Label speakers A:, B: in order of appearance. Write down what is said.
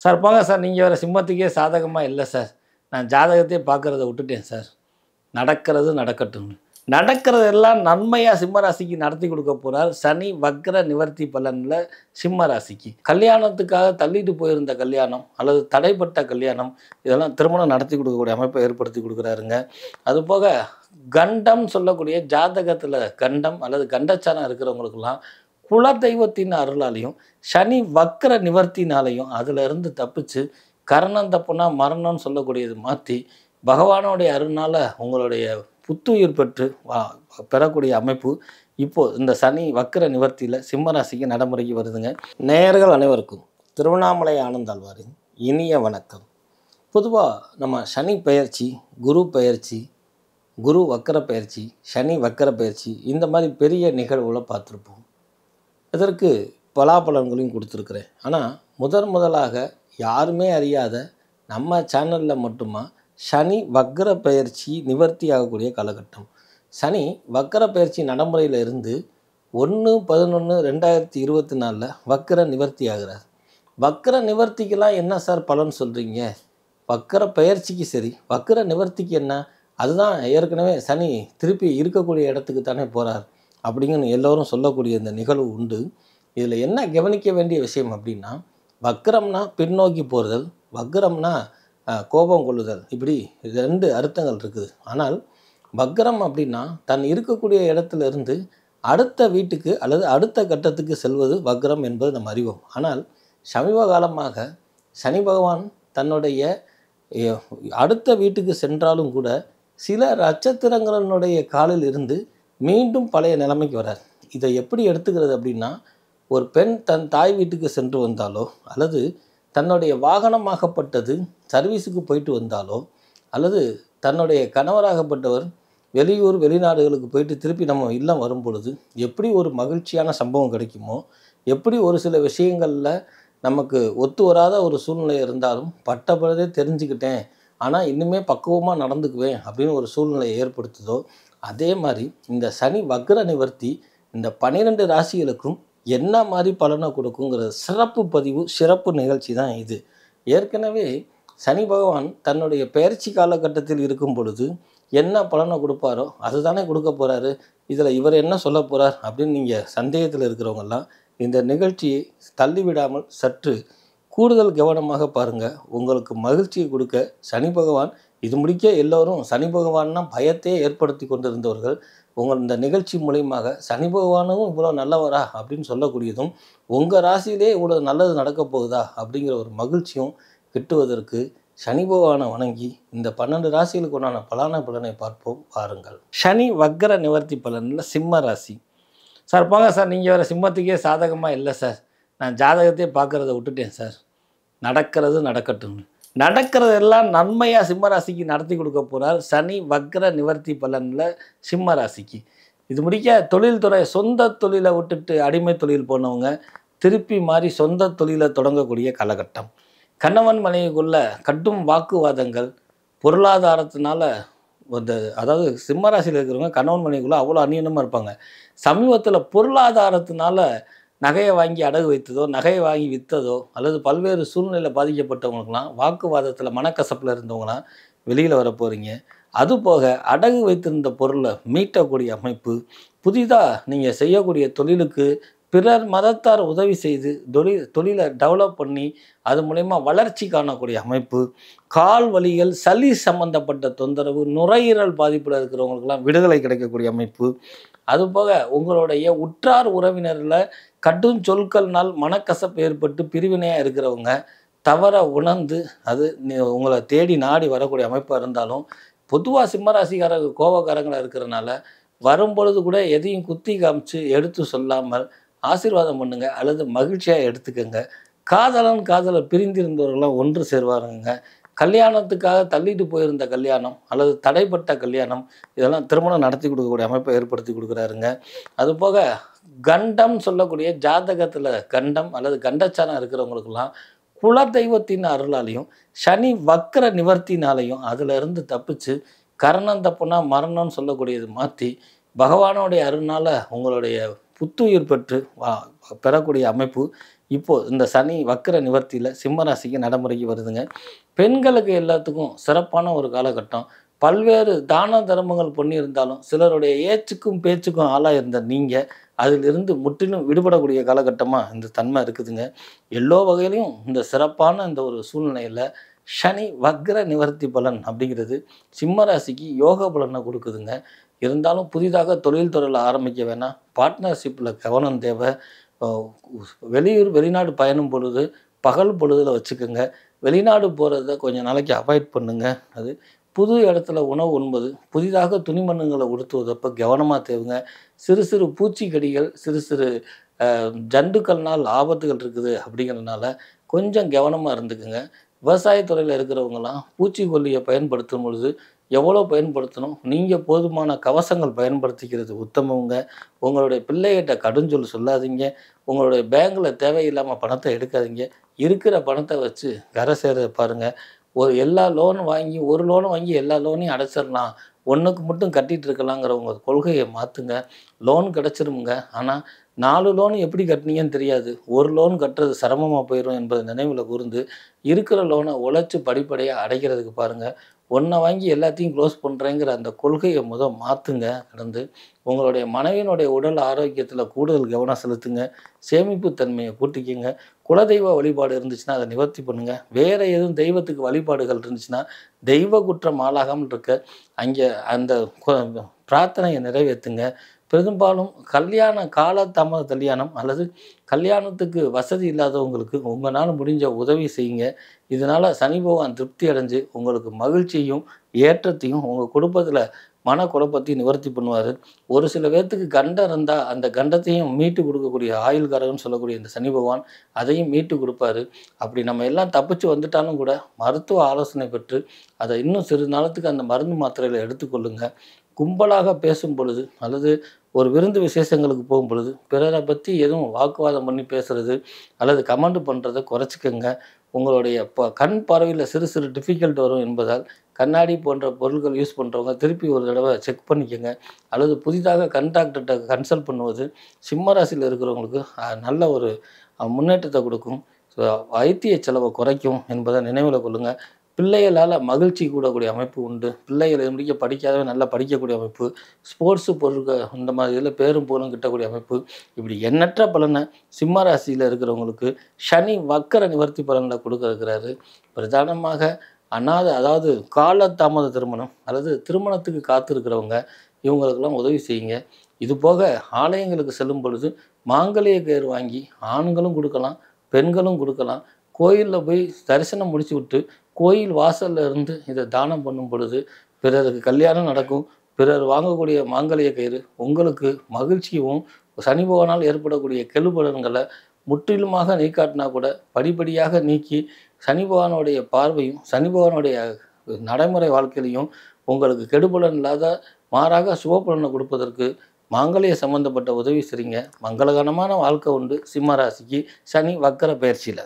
A: Sir போங்க sir, நீங்கள் வேறு சிம்மத்துக்கே சாதகமாக இல்லை சார். நான் ஜாதகத்தையே பார்க்குறத விட்டுட்டேன் சார். நடக்கிறது நடக்கட்டும். நடக்கிறதெல்லாம் நன்மையாக சிம்ம ராசிக்கு நடத்தி கொடுக்க போகிறார் சனி வக்ர நிவர்த்தி பலனில். சிம்ம ராசிக்கு கல்யாணத்துக்காக தள்ளிட்டு போயிருந்த கல்யாணம் அல்லது தடைப்பட்ட கல்யாணம் இதெல்லாம் திருமணம் நடத்தி கொடுக்கக்கூடிய அமைப்பை ஏற்படுத்தி கொடுக்குறாருங்க. அதுபோக கண்டம் சொல்லக்கூடிய ஜாதகத்தில் கண்டம் அல்லது கண்டச்சானம் இருக்கிறவங்களுக்கெல்லாம் குல தெய்வத்தின் அருளாலையும் சனி வக்ர நிவர்த்தினாலையும் அதிலிருந்து தப்பிச்சு கரணம் தப்புனா மரணம்னு சொல்லக்கூடியது மாற்றி பகவானுடைய அருளால் உங்களுடைய புத்துயிர் பெற்று பெறக்கூடிய அமைப்பு இப்போது இந்த சனி வக்ர நிவர்த்தியில் சிம்மராசிக்கு நடைமுறைக்கு வருதுங்க. நேயர்கள் அனைவருக்கும் திருவண்ணாமலை ஆனந்தாழ்வாரின் இனிய வணக்கம். பொதுவாக நம்ம சனி பெயர்ச்சி, குரு பெயர்ச்சி, குரு வக்கர பயிற்சி, சனி வக்கர பயிற்சி இந்த மாதிரி பெரிய நிகழ்வுகளை பார்த்துருப்போம். இதற்கு பலாபலன்களையும் கொடுத்துருக்குறேன். ஆனால் முதலாக யாருமே அறியாத நம்ம சேனலில் மட்டுமா சனி வக்கர பயிற்சி நிவர்த்தி ஆகக்கூடிய காலகட்டம். சனி வக்கர பயிற்சி நடைமுறையில் இருந்து 1/11/2024 வக்கர நிவர்த்தி ஆகிறார். வக்கர நிவர்த்திக்கெல்லாம் என்ன சார் பலன் சொல்கிறீங்க? வக்கர பயிற்சிக்கு சரி, வக்கர நிவர்த்திக்கு என்ன? அதுதான் ஏற்கனவே சனி திருப்பி இருக்கக்கூடிய இடத்துக்கு தானே போகிறார் அப்படிங்கன்னு எல்லோரும் சொல்லக்கூடிய இந்த நிகழ்வு உண்டு. இதில் என்ன கவனிக்க வேண்டிய விஷயம் அப்படின்னா, வக்கரம்னா பின்னோக்கி போகிறதல், வக்கரம்னா கோபம் கொள்ளுதல், இப்படி 2 அர்த்தங்கள் இருக்குது. ஆனால் வக்கரம் அப்படின்னா தன் இருக்கக்கூடிய இடத்துல இருந்து அடுத்த வீட்டுக்கு அல்லது அடுத்த கட்டத்துக்கு செல்வது வக்கரம் என்பது நம்ம அறிவோம். ஆனால் சமீப காலமாக சனி பகவான் தன்னுடைய அடுத்த வீட்டுக்கு சென்றாலும் கூட சில நட்சத்திரங்களினுடைய காலில் இருந்து மீண்டும் பழைய நிலைமைக்கு வரார். இதை எப்படி எடுத்துக்கிறது அப்படின்னா, ஒரு பெண் தன் தாய் வீட்டுக்கு சென்று வந்தாலோ அல்லது தன்னுடைய வாகனமாகப்பட்டது சர்வீஸுக்கு போயிட்டு வந்தாலோ அல்லது தன்னுடைய கணவராகப்பட்டவர் வெளியூர் வெளிநாடுகளுக்கு போயிட்டு திருப்பி நம்ம இல்லம் வரும் பொழுது எப்படி ஒரு மகிழ்ச்சியான சம்பவம் கிடைக்குமோ, எப்படி ஒரு சில விஷயங்களில் நமக்கு ஒத்து வராத ஒரு சூழ்நிலை இருந்தாலும் பட்டப்பொழுதே தெரிஞ்சுக்கிட்டேன், ஆனால் இன்னுமே பக்குவமாக நடந்துக்குவேன் அப்படின்னு ஒரு சூழ்நிலையை ஏற்படுத்துதோ, அதே மாதிரி இந்த சனி வக்ர நிவர்த்தி இந்த 12 ராசிகளுக்கும் என்ன மாதிரி பலனை கொடுக்குங்கிற சிறப்பு பதிவு, சிறப்பு நிகழ்ச்சி தான் இது. ஏற்கனவே சனி பகவான் தன்னுடைய பெயர்ச்சி காலகட்டத்தில் இருக்கும் பொழுது என்ன பலனை கொடுப்பாரோ அதுதானே கொடுக்க போகிறாரு. இதில் இவர் என்ன சொல்ல போகிறார் அப்படின்னு நீங்கள் சந்தேகத்தில் இருக்கிறவங்கெல்லாம் இந்த நிகழ்ச்சியை தள்ளிவிடாமல் சற்று கூடுதல் கவனமாக பாருங்கள். உங்களுக்கு மகிழ்ச்சியை கொடுக்க சனி பகவான் இது முடிக்க எல்லோரும் சனி பகவான்னா பயத்தையே ஏற்படுத்தி கொண்டிருந்தவர்கள் உங்கள் இந்த நிகழ்ச்சி மூலியமாக சனி பகவானும் இவ்வளோ நல்லவரா அப்படின்னு சொல்லக்கூடியதும், உங்கள் ராசியிலே இவ்வளோ நல்லது நடக்க போகுதா அப்படிங்கிற ஒரு மகிழ்ச்சியும் கிட்டுவதற்கு சனி பகவானை வணங்கி இந்த 12 ராசிகளுக்கு உண்டான பலனை பார்ப்போம் வாருங்கள். சனி வக்ர நிவர்த்தி பலனில் சிம்ம ராசி. சார் போங்க சார், நீங்கள் வேறு சிம்மத்துக்கே சாதகமாக இல்லை சார். நான் ஜாதகத்தையே பார்க்குறத விட்டுட்டேன் சார். நடக்கிறது நடக்கட்டும். நடக்கிறதெல்லாம் நன்மையாக சிம்ம ராசிக்கு நடத்தி கொடுக்க போகிறார் சனி வக்ர நிவர்த்தி பலனில் சிம்ம ராசிக்கு. இது முடிக்க தொழில்துறை, சொந்த தொழிலை விட்டுட்டு அடிமை தொழில் போனவங்க திருப்பி மாறி சொந்த தொழிலை தொடங்கக்கூடிய காலகட்டம். கணவன் மனைவிக்குள்ள கட்டும் வாக்குவாதங்கள், பொருளாதாரத்தினால அதாவது சிம்ம ராசியில் இருக்கிறவங்க கணவன் மனைவிக்குள்ள அவ்வளோ அந்நியமாக இருப்பாங்க. சமீபத்தில் பொருளாதாரத்தினால நகையை வாங்கி அடகு வைத்ததோ, நகையை வாங்கி விற்றதோ அல்லது பல்வேறு சூழ்நிலையில் பாதிக்கப்பட்டவங்களுக்கெல்லாம் வாக்குவாதத்தில் மனக்கசப்பில் இருந்தவங்களாம் வெளியில் வர போகிறீங்க. அதுபோக அடகு வைத்திருந்த பொருளை மீட்டக்கூடிய அமைப்பு, புதிதாக நீங்கள் செய்யக்கூடிய தொழிலுக்கு பிறர் மதத்தார் உதவி செய்து தொழிலை டெவலப் பண்ணி அது மூலயமா வளர்ச்சி காணக்கூடிய அமைப்பு, கால் வலிகள், சளி சம்பந்தப்பட்ட தொந்தரவு, நுரையீரல் பாதிப்பில் இருக்கிறவங்களுக்கெல்லாம் விடுதலை கிடைக்கக்கூடிய அமைப்பு, அதுபோக உங்களுடைய உற்றார் உறவினரில் கடும் சொற்கள்னால் மனக்கசப்பு ஏற்பட்டு பிரிவினையாக இருக்கிறவங்க தவற உணர்ந்து அது உங்களை தேடி நாடி வரக்கூடிய அமைப்பாக இருந்தாலும், பொதுவாக சிம்மராசிக்காரங்க கோபக்காரங்களாக இருக்கிறனால வரும்பொழுது கூட எதையும் குத்தி காமிச்சு எடுத்து சொல்லாமல் ஆசீர்வாதம் பண்ணுங்க அல்லது மகிழ்ச்சியாக எடுத்துக்கோங்க. காதலர் பிரிந்திருந்தவர்கள்லாம் ஒன்று சேர்வாருங்க. கல்யாணத்துக்காக தள்ளிட்டு போயிருந்த கல்யாணம் அல்லது தடைப்பட்ட கல்யாணம் இதெல்லாம் திருமணம் நடத்தி கொடுக்கக்கூடிய அமைப்பை ஏற்படுத்தி கொடுக்குறாருங்க. அதுபோக கண்டம் சொல்லக்கூடிய ஜாதகத்தில் கண்டம் அல்லது கண்டச்சானம் இருக்கிறவங்களுக்கெல்லாம் குல தெய்வத்தின் அருளாலையும் சனி வக்ர நிவர்த்தினாலையும் அதிலிருந்து தப்பிச்சு கரணம் தப்புனா மரணம்னு சொல்லக்கூடியது மாற்றி பகவானுடைய அருளால் உங்களுடைய புத்துயிர் பெற்று பெறக்கூடிய அமைப்பு இப்போது இந்த சனி வக்கர நிவர்த்தியில் சிம்ம ராசிக்கு நடைமுறைக்கு வருதுங்க. பெண்களுக்கு எல்லாத்துக்கும் சிறப்பான ஒரு காலகட்டம். பல்வேறு தான தர்மங்கள் பண்ணியிருந்தாலும் சிலருடைய ஏச்சுக்கும் பேச்சுக்கும் ஆளாக இருந்த நீங்கள் அதிலிருந்து முற்றிலும் விடுபடக்கூடிய காலகட்டமாக இந்த தன்மை இருக்குதுங்க. எல்லா வகையிலையும் இந்த சிறப்பான இந்த ஒரு சூழ்நிலையில் சனி வக்ர நிவர்த்தி பலன் அப்படிங்கிறது சிம்ம ராசிக்கு யோக பலனை கொடுக்குதுங்க. இருந்தாலும் புதிதாக தொழில் துறையில் ஆரம்பிக்க வேணாம். பார்ட்னர்ஷிப்பில் கவனம் தேவை. வெளியூர் வெளிநாடு பயணம் பொழுது பகல் பொழுதில் வச்சுக்கோங்க. வெளிநாடு போகிறத கொஞ்சம் நாளைக்கு அவாய்ட் பண்ணுங்க. அது புது இடத்துல உணவு உண்பது, புதிதாக துணிமணிகளை உடுத்துவதப்போ கவனமாக தேவைங்க. சிறு சிறு பூச்சிக்கடிகள், சிறு சிறு ஜந்துக்கள்னால் ஆபத்துகள் இருக்குது அப்படிங்கிறதுனால கொஞ்சம் கவனமாக இருந்துக்குங்க. விவசாயத்துறையில் இருக்கிறவங்களாம் பூச்சிக்கொல்லியை பயன்படுத்தும் பொழுது எவ்வளோ பயன்படுத்தணும், நீங்கள் போதுமான கவசங்கள் பயன்படுத்திக்கிறது உத்தமங்க. உங்களுடைய பிள்ளைகிட்ட கடுஞ்சொல் சொல்லாதீங்க. உங்களுடைய பேங்கில் தேவையில்லாமல் பணத்தை எடுக்காதீங்க. இருக்கிற பணத்தை வச்சு கரை சேர பாருங்கள். எல்லா லோனும் வாங்கி ஒரு லோனும் வாங்கி எல்லா லோனையும் அடைச்சிடலாம், ஒன்றுக்கு மட்டும் கட்டிகிட்டு இருக்கலாங்கிற உங்கள் கொள்கையை மாற்றுங்க. லோன் கிடச்சிருமுங்க. ஆனால் 4 லோனு எப்படி கட்டினீங்கன்னு தெரியாது. ஒரு லோன் கட்டுறது சிரமமாக போயிடும் என்பதை நினைவில் கூர்ந்து இருக்கிற லோனை உழைச்சி படிப்படியாக அடைக்கிறதுக்கு பாருங்கள். ஒன்றை வாங்கி எல்லாத்தையும் க்ளோஸ் பண்ணுறேங்கிற அந்த கொள்கையை மாற்றுங்க. கடந்து உங்களுடைய மனைவியினுடைய உடல் ஆரோக்கியத்தில் கூடுதல் கவனம் செலுத்துங்க. சேமிப்பு தன்மையை கூட்டிக்கங்க. குலதெய்வ வழிபாடு இருந்துச்சுன்னா அதை நிவர்த்தி பண்ணுங்கள். வேறு எதுவும் தெய்வத்துக்கு வழிபாடுகள் இருந்துச்சுன்னா தெய்வ குற்றம் ஆளாகாமல் இருக்க அங்கே அந்த பிரார்த்தனையை நிறைவேற்றுங்க. பெரும்பாலும் காலதாமத கல்யாணம் அல்லது கல்யாணத்துக்கு வசதி இல்லாதவங்களுக்கு உங்களால் முடிஞ்ச உதவி செய்யுங்க. இதனால் சனி பகவான் திருப்தி அடைஞ்சு உங்களுக்கு மகிழ்ச்சியும் ஏற்றத்தையும் உங்கள் குடும்பத்தில் மனக்குழப்பத்தையும் நிவர்த்தி பண்ணுவார். ஒரு சில பேர்த்துக்கு கண்டம் இருந்தால் அந்த கண்டத்தையும் மீட்டு கொடுக்கக்கூடிய ஆயுள்காரகன்னு சொல்லக்கூடிய இந்த சனி பகவான் அதையும் மீட்டு கொடுப்பாரு. அப்படி நம்ம எல்லாம் தப்பிச்சு வந்துட்டாலும் கூட மருத்துவ ஆலோசனை பெற்று அதை இன்னும் சிறு நாளத்துக்கு அந்த மருந்து மாத்திரைகளை எடுத்துக்கொள்ளுங்க. கும்பலாக பேசும் பொழுது அல்லது ஒரு விருந்து விசேஷங்களுக்கு போகும் பொழுது பிறரை பற்றி எதுவும் வாக்குவாதம் பண்ணி பேசுகிறது அல்லது கமெண்ட் பண்ணுறதை குறைச்சிக்கங்க. உங்களுடைய கண் பார்வையில் சிறு சிறு டிஃபிகல்ட் வரும் என்பதால் கண்ணாடி போன்ற பொருட்கள் யூஸ் பண்ணுறவங்க திருப்பி ஒரு தடவை செக் பண்ணிக்கோங்க. அல்லது புதிதாக கண் டாக்டர்கிட்ட கன்சல்ட் பண்ணுவது சிம்ம ராசியில் இருக்கிறவங்களுக்கு நல்ல ஒரு முன்னேற்றத்தை கொடுக்கும். வைத்திய செலவை குறைக்கும் என்பதை நினைவில் கொள்ளுங்கள். பிள்ளைகளால் மகிழ்ச்சி கூடக்கூடிய அமைப்பு உண்டு. பிள்ளைகளை முடிக்க படிக்காதவே நல்லா படிக்கக்கூடிய அமைப்பு, ஸ்போர்ட்ஸு பொருட்கள் இந்த மாதிரி இதில் பேரும் புகழும் கிட்டக்கூடிய அமைப்பு, இப்படி எண்ணற்ற பலனை சிம்ம ராசியில் இருக்கிறவங்களுக்கு சனி வக்கர நிவர்த்தி பலனில் கொடுக்க இருக்கிறாரு. பிரதானமாக அதாவது காலதாமத திருமணம் அல்லது திருமணத்துக்கு காத்திருக்கிறவங்க இவங்களுக்கெல்லாம் உதவி செய்யுங்க. இது போக ஆலயங்களுக்கு செல்லும் பொழுது மாங்கல்ய கயிறு வாங்கி ஆண்களும் கொடுக்கலாம், பெண்களும் கொடுக்கலாம். கோயிலில் போய் தரிசனம் முடிச்சு விட்டு கோயில் வாசலில் இருந்து இதை தானம் பண்ணும் பொழுது பிறருக்கு கல்யாணம் நடக்கும். பிறர் வாங்கக்கூடிய மாங்கல்ய கயிறு உங்களுக்கு மகிழ்ச்சியும் சனி பகவானால் ஏற்படக்கூடிய கெடுபலன்களை முற்றிலுமாக நீக்காட்டினா கூட படிப்படியாக நீக்கி சனி பகவானுடைய பார்வையும் சனி பகவானுடைய நடைமுறை வாழ்க்கையிலையும் உங்களுக்கு கெடுபலன் இல்லாத மாறாக சுபபலனை கொடுப்பதற்கு மாங்கல்ய சம்பந்தப்பட்ட உதவி செய்யுங்க. மங்களகரமான வாழ்க்கை உண்டு சிம்ம ராசிக்கு சனி வக்கர பயிற்சியில்.